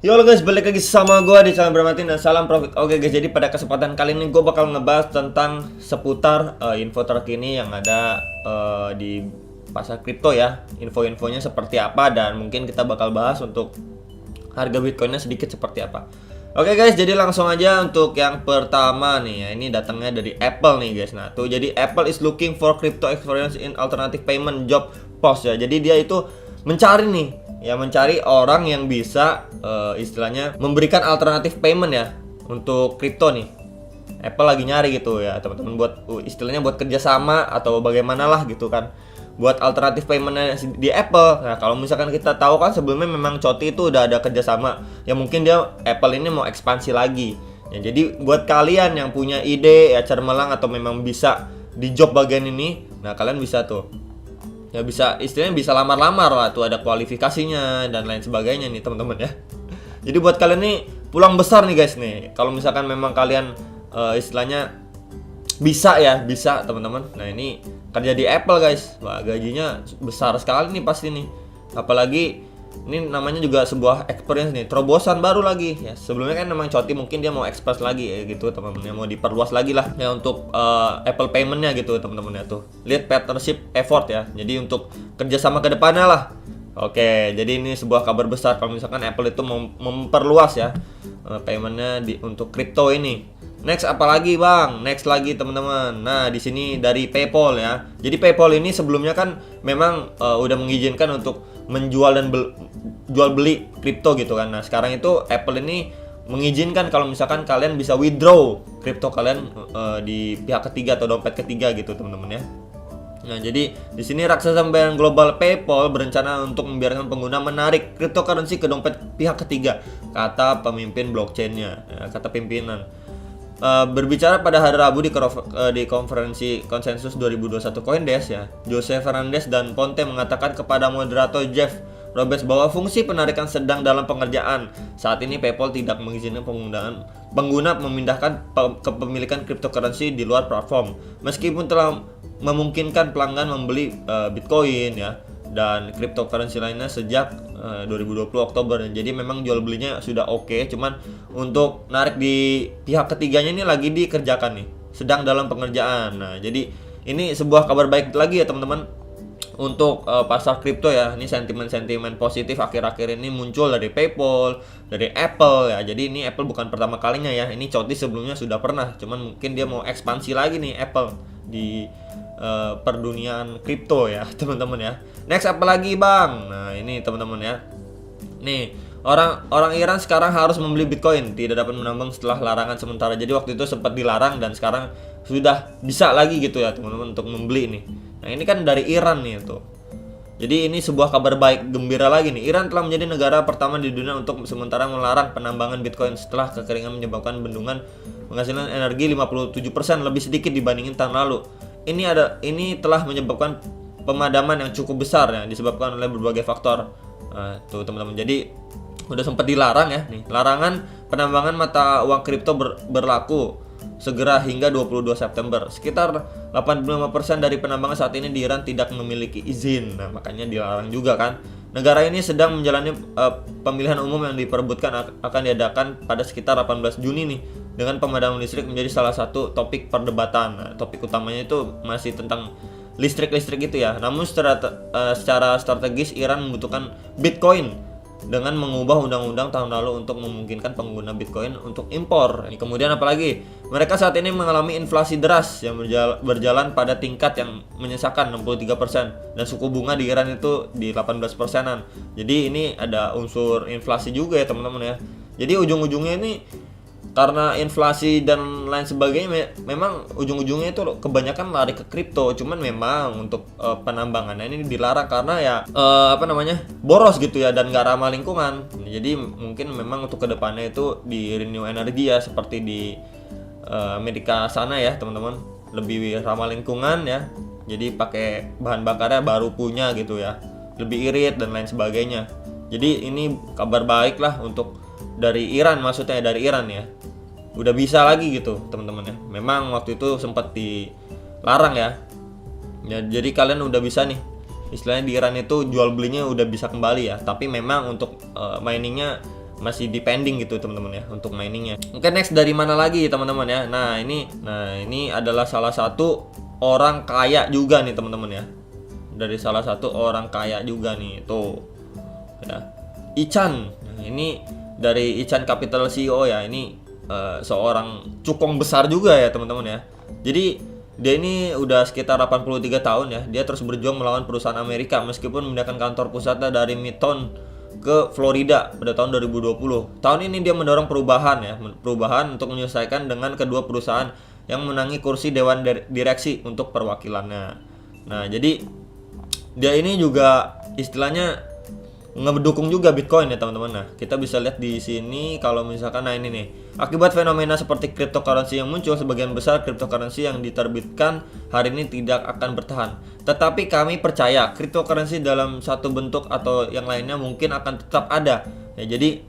Yo halo guys, balik lagi sama gue di channel Bermatin dan salam profit. Oke guys, jadi pada kesempatan kali ini gue bakal ngebahas tentang seputar info terkini yang ada di pasar kripto ya. Info-infonya seperti apa dan mungkin kita bakal bahas untuk harga Bitcoinnya sedikit seperti apa. Oke guys, jadi langsung aja untuk yang pertama nih ya. Ini datangnya dari Apple nih guys. Nah tuh, jadi Apple is looking for crypto experience in alternative payment job post ya. Jadi dia itu mencari nih ya, mencari orang yang bisa istilahnya memberikan alternatif payment ya untuk kripto nih. Apple lagi nyari gitu ya teman-teman, buat istilahnya buat kerjasama atau bagaimana lah gitu kan, buat alternatif paymentnya di Apple. Nah kalau misalkan kita tahu kan sebelumnya memang Coty itu udah ada kerjasama ya, mungkin dia Apple ini mau ekspansi lagi ya. Jadi buat kalian yang punya ide ya cemerlang atau memang bisa di job bagian ini, nah kalian bisa tuh ya, bisa istilahnya bisa lamar-lamar lah tuh, ada kualifikasinya dan lain sebagainya nih teman-teman ya. Jadi buat kalian nih pulang besar nih guys nih, kalau misalkan memang kalian istilahnya bisa ya, bisa teman-teman. Nah ini kerja di Apple guys, wah gajinya besar sekali nih pasti nih. Apalagi ini namanya juga sebuah experience nih, terobosan baru lagi ya. Sebelumnya kan memang Coty mungkin dia mau expand lagi ya gitu teman-teman, ya mau diperluas lagi lah ya untuk Apple paymentnya gitu teman-teman ya. Tuh lihat partnership effort ya, jadi untuk kerjasama ke depannya lah. Oke, jadi ini sebuah kabar besar kalau misalkan Apple itu mau memperluas ya paymentnya untuk kripto ini. Next apa lagi bang? Next lagi teman-teman. Nah di sini dari PayPal ya. Jadi PayPal ini sebelumnya kan memang udah mengizinkan untuk menjual dan jual beli kripto gitu kan. Nah sekarang itu Apple ini mengizinkan kalau misalkan kalian bisa withdraw kripto kalian di pihak ketiga atau dompet ketiga gitu teman-teman ya. Nah, jadi di sini raksasa pembayaran global PayPal berencana untuk membiarkan pengguna menarik cryptocurrency ke dompet pihak ketiga, kata pemimpin blockchainnya, ya, kata pimpinan. Berbicara pada hari Rabu di konferensi konsensus 2021 CoinDesk ya, Jose Fernandez dan Ponte mengatakan kepada moderator Jeff Roberts bahwa fungsi penarikan sedang dalam pengerjaan. Saat ini PayPal tidak mengizinkan pengguna memindahkan kepemilikan cryptocurrency di luar platform, meskipun telah memungkinkan pelanggan membeli Bitcoin ya dan cryptocurrency lainnya sejak 2020 Oktober. Jadi memang jual belinya sudah oke, cuman untuk narik di pihak ketiganya ini lagi dikerjakan nih, sedang dalam pengerjaan. Nah, jadi ini sebuah kabar baik lagi ya teman-teman untuk pasar kripto ya. Ini sentimen-sentimen positif akhir-akhir ini muncul dari PayPal, dari Apple ya. Jadi ini Apple bukan pertama kalinya ya. Ini Coty sebelumnya sudah pernah, cuman mungkin dia mau ekspansi lagi nih Apple di perduniaan kripto ya teman-teman ya. Next apa lagi bang? Nah ini teman-teman ya. Nih orang Iran sekarang harus membeli Bitcoin, tidak dapat menambang setelah larangan sementara. Jadi waktu itu sempat dilarang dan sekarang sudah bisa lagi gitu ya teman-teman untuk membeli nih. Nah ini kan dari Iran nih tuh. Jadi ini sebuah kabar baik gembira lagi nih. Iran telah menjadi negara pertama di dunia untuk sementara melarang penambangan Bitcoin setelah kekeringan menyebabkan bendungan menghasilkan energi 57% lebih sedikit dibandingin tahun lalu. Ini telah menyebabkan pemadaman yang cukup besar ya, disebabkan oleh berbagai faktor. Nah, tuh teman-teman. Jadi udah sempat dilarang ya nih. Larangan penambangan mata uang kripto berlaku segera hingga 22 September. Sekitar 85% dari penambangan saat ini di Iran tidak memiliki izin. Nah, makanya dilarang juga kan. Negara ini sedang menjalani pemilihan umum yang diperebutkan akan diadakan pada sekitar 18 Juni nih, dengan pemadaman listrik menjadi salah satu topik perdebatan. Nah, topik utamanya itu masih tentang listrik itu ya. Namun secara strategis Iran membutuhkan Bitcoin dengan mengubah undang-undang tahun lalu untuk memungkinkan pengguna Bitcoin untuk impor. Kemudian apalagi? Mereka saat ini mengalami inflasi deras yang berjalan pada tingkat yang menyesakan 63% dan suku bunga di Iran itu di 18%-an. Jadi ini ada unsur inflasi juga ya teman-teman ya. Jadi ujung-ujungnya ini karena inflasi dan lain sebagainya, memang ujung-ujungnya itu kebanyakan lari ke kripto. Cuman memang untuk penambangannya ini dilarang karena ya boros gitu ya dan nggak ramah lingkungan. Jadi mungkin memang untuk kedepannya itu di renew energy ya, seperti di Amerika sana ya teman-teman, lebih ramah lingkungan ya. Jadi pakai bahan bakarnya baru punya gitu ya, lebih irit dan lain sebagainya. Jadi ini kabar baik lah untuk dari Iran, maksudnya dari Iran ya, udah bisa lagi gitu teman-teman ya. Memang waktu itu sempat dilarang ya. Jadi kalian udah bisa nih, istilahnya di Iran itu jual belinya udah bisa kembali ya. Tapi memang untuk miningnya masih depending gitu teman-teman ya untuk miningnya. Oke, next dari mana lagi teman-teman ya? Nah ini adalah salah satu orang kaya juga nih teman-teman ya. Dari salah satu orang kaya juga nih tuh ya, Ichan. Nah, ini dari Ichan Capital CEO ya. Ini seorang cukong besar juga ya teman-teman ya. Jadi dia ini udah sekitar 83 tahun ya. Dia terus berjuang melawan perusahaan Amerika meskipun memindahkan kantor pusatnya dari Midtown ke Florida pada tahun 2020. Tahun ini dia mendorong perubahan untuk menyelesaikan dengan kedua perusahaan yang menangi kursi dewan direksi untuk perwakilannya. Nah, jadi dia ini juga istilahnya ngedukung juga Bitcoin ya teman-teman. Nah, kita bisa lihat di sini kalau misalkan ini nih. Akibat fenomena seperti cryptocurrency yang muncul, sebagian besar cryptocurrency yang diterbitkan hari ini tidak akan bertahan. Tetapi kami percaya cryptocurrency dalam satu bentuk atau yang lainnya mungkin akan tetap ada. Ya, jadi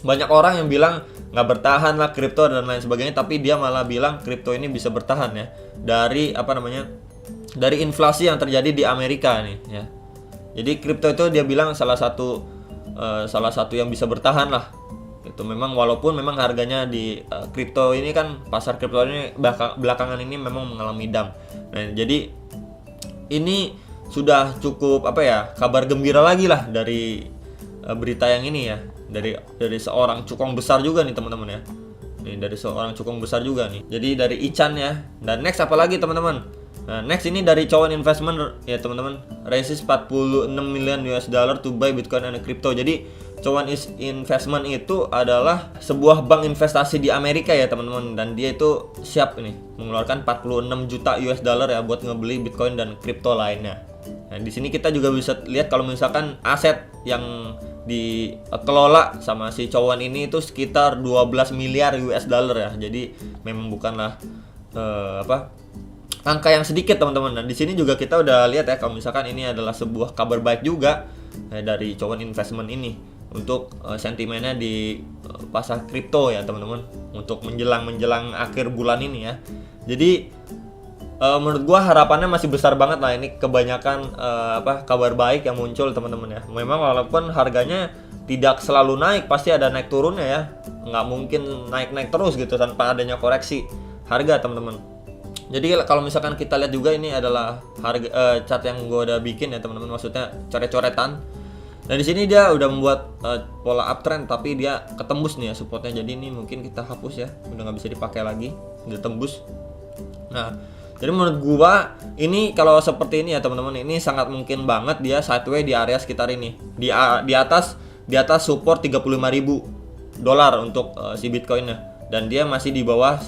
banyak orang yang bilang nggak bertahan lah kripto dan lain sebagainya, tapi dia malah bilang kripto ini bisa bertahan ya dari dari inflasi yang terjadi di Amerika nih ya. Jadi kripto itu dia bilang salah satu yang bisa bertahan lah. Itu memang walaupun memang harganya di kripto ini kan, pasar kripto ini belakangan ini memang mengalami dump. Nah, jadi ini sudah cukup kabar gembira lagi lah dari berita yang ini ya. Dari seorang cukong besar juga nih teman-teman ya. Nih dari seorang cukong besar juga nih. Jadi dari Ichan ya. Dan next apa lagi teman-teman? Nah, next ini dari Cowen Investment ya teman-teman, raises 46 million US dollar to buy Bitcoin and crypto. Jadi Cowen Investment itu adalah sebuah bank investasi di Amerika ya teman-teman, dan dia itu siap ini mengeluarkan 46 juta US dollar ya buat ngebeli Bitcoin dan crypto lainnya. Nah, di sini kita juga bisa lihat kalau misalkan aset yang dikelola sama si Cowen ini itu sekitar 12 miliar US dollar ya. Jadi memang bukanlah angka yang sedikit teman-teman. Nah, di sini juga kita udah lihat ya kalau misalkan ini adalah sebuah kabar baik juga dari Cowen Investment ini untuk sentimennya di pasar kripto ya teman-teman, untuk menjelang akhir bulan ini ya. Jadi menurut gua harapannya masih besar banget lah, ini kebanyakan kabar baik yang muncul teman-teman ya. Memang walaupun harganya tidak selalu naik, pasti ada naik turunnya ya. Nggak mungkin naik terus gitu tanpa adanya koreksi harga teman-teman. Jadi kalau misalkan kita lihat juga ini adalah harga chart yang gue udah bikin ya teman-teman, maksudnya coret-coretan. Nah, di sini dia udah membuat pola uptrend, tapi dia ketembus nih ya supportnya. Jadi ini mungkin kita hapus ya, udah nggak bisa dipakai lagi, udah tembus. Nah, jadi menurut gua ini kalau seperti ini ya teman-teman, ini sangat mungkin banget dia sideways di area sekitar ini, di atas support 35.000 dolar untuk si Bitcoinnya, dan dia masih di bawah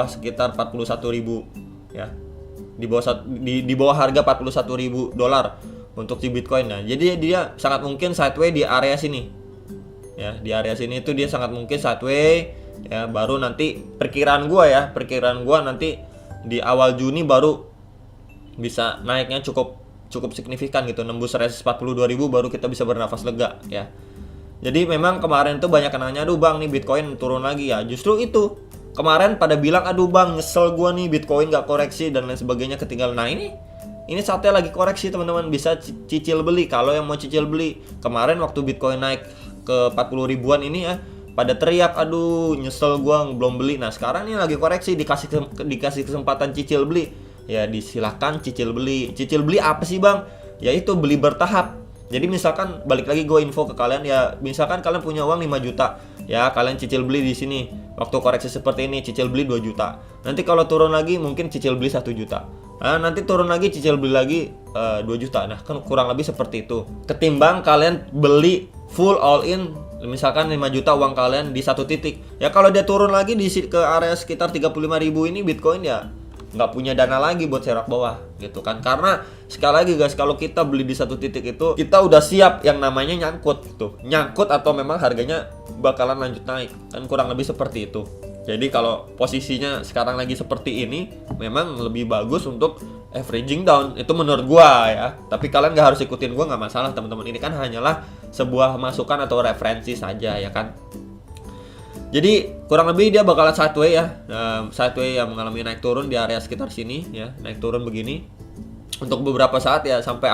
sekitar 41.000 ya, di bawah harga 41.000 dolar untuk si Bitcoin. Nah, jadi dia sangat mungkin sideways di area sini ya, di area sini itu dia sangat mungkin sideways ya. Baru nanti perkiraan gua nanti di awal Juni baru bisa naiknya cukup signifikan gitu, nembus resist 42.000 baru kita bisa bernafas lega ya. Jadi memang kemarin tuh banyak yang nanya, aduh bang nih Bitcoin turun lagi ya. Justru itu kemarin pada bilang, aduh bang nyesel gua nih Bitcoin gak koreksi dan lain sebagainya, ketinggalan. Nah, ini saatnya lagi koreksi teman-teman, bisa cicil beli kalau yang mau cicil beli. Kemarin waktu Bitcoin naik ke 40 ribuan ini ya, pada teriak, aduh nyesel gua belum beli. Nah, sekarang ini lagi koreksi, dikasih kesempatan cicil beli. Ya disilahkan cicil beli. Cicil beli apa sih bang? Ya itu beli bertahap. Jadi misalkan balik lagi gue info ke kalian ya, misalkan kalian punya uang 5 juta ya, kalian cicil beli di sini. Waktu koreksi seperti ini cicil beli 2 juta. Nanti kalau turun lagi mungkin cicil beli 1 juta. Nah, nanti turun lagi cicil beli lagi 2 juta. Nah, kan kurang lebih seperti itu. Ketimbang kalian beli full all in, misalkan 5 juta uang kalian di satu titik. Ya kalau dia turun lagi ke area sekitar 35.000 ini Bitcoin ya nggak punya dana lagi buat serak bawah gitu kan. Karena sekali lagi guys, kalau kita beli di satu titik itu kita udah siap yang namanya nyangkut gitu. Nyangkut atau memang harganya bakalan lanjut naik. Kan kurang lebih seperti itu. Jadi kalau posisinya sekarang lagi seperti ini memang lebih bagus untuk averaging down, itu menurut gua ya. Tapi kalian nggak harus ikutin gua, nggak masalah teman-teman. Ini kan hanyalah sebuah masukan atau referensi saja ya kan. Jadi kurang lebih dia bakalan sideways ya, sideways yang mengalami naik turun di area sekitar sini ya, naik turun begini untuk beberapa saat ya, sampai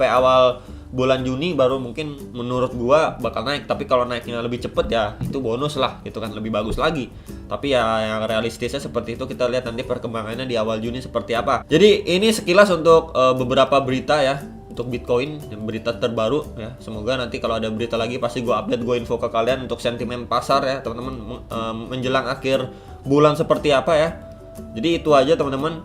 awal bulan Juni baru mungkin menurut gua bakal naik. Tapi kalau naiknya lebih cepet ya itu bonus lah gitu kan, lebih bagus lagi. Tapi ya yang realistisnya seperti itu, kita lihat nanti perkembangannya di awal Juni seperti apa. Jadi ini sekilas untuk beberapa berita ya untuk Bitcoin, berita terbaru ya. Semoga nanti kalau ada berita lagi pasti gue update, gue info ke kalian untuk sentimen pasar ya teman-teman, menjelang akhir bulan seperti apa ya. Jadi itu aja teman-teman.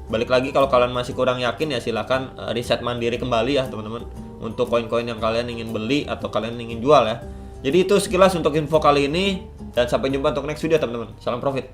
Balik lagi, kalau kalian masih kurang yakin ya silakan riset mandiri kembali ya teman-teman untuk koin-koin yang kalian ingin beli atau kalian ingin jual ya. Jadi itu sekilas untuk info kali ini, dan sampai jumpa untuk next video teman-teman. Salam profit.